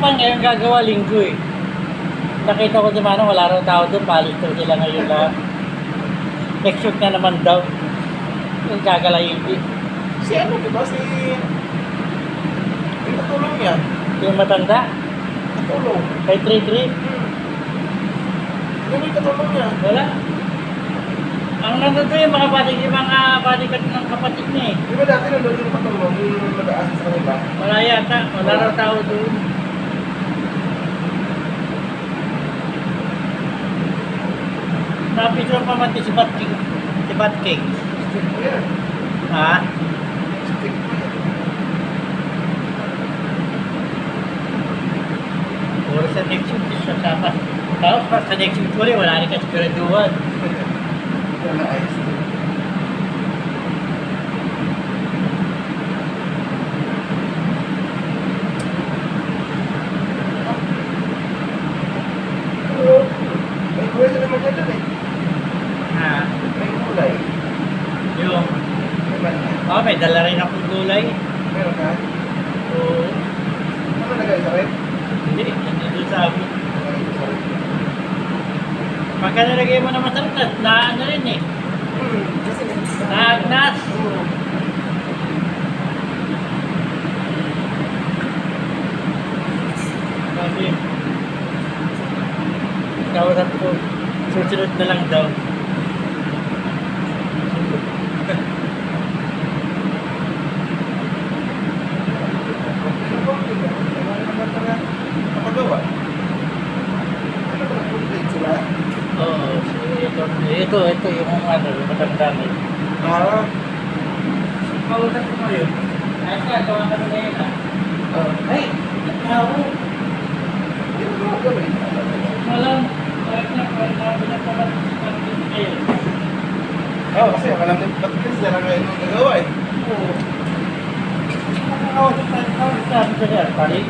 Japan ngayon gagawa linggo eh. Nakita ko naman wala raw tao doon, palis daw sila ngayon lahat. Next week na naman daw. Yung gagalayin din. Si ano, di ba? Si... Yung katulong niya. Yung matanda, Katulong. kay 3-3, Yung katulong niya. wala. Ang nandun doon yung mga bodyguard ng kapatid niya eh. Di ba dati nandun yung katulong, yung nag-a-assist sa kanila? Wala yata, wala raw tao doon. Napitro pa man si Bat King. Si Bat King. Stick mo yan. Ha? Stick mo yan. Puro sa next week siya dapat. Tapos sa next week ulit, wala rin kasi kiraduhan. Wala ayos. May kulay na naman dyan eh. Ha? May kulay. Yung, May banda. oh, may dala rin akong gulay. Meron ka? Oo. Ano nagay sa red? Hindi, hindi sa amin. Nagay sa red. Pagka nilagay mo na masarap, na ano rin eh. Kasi Naagnas. Sabi, kausap ko, susunod na lang daw. Nakagawa. Ano ba nag-complete sila? Oo, ito yung ano, yung matanda na yun. Ah. Kausap ko ngayon. Ayos ka, gawa ka na ngayon ah. Ay, nagkaw. Hindi mo gagawin. Malam, kahit na pinagpapat kayo. Oo, kasi alam din, ba't kasi sila ngayon nung gagawa eh? Oo. Nakakausap tayo, sabi ko siya, pari,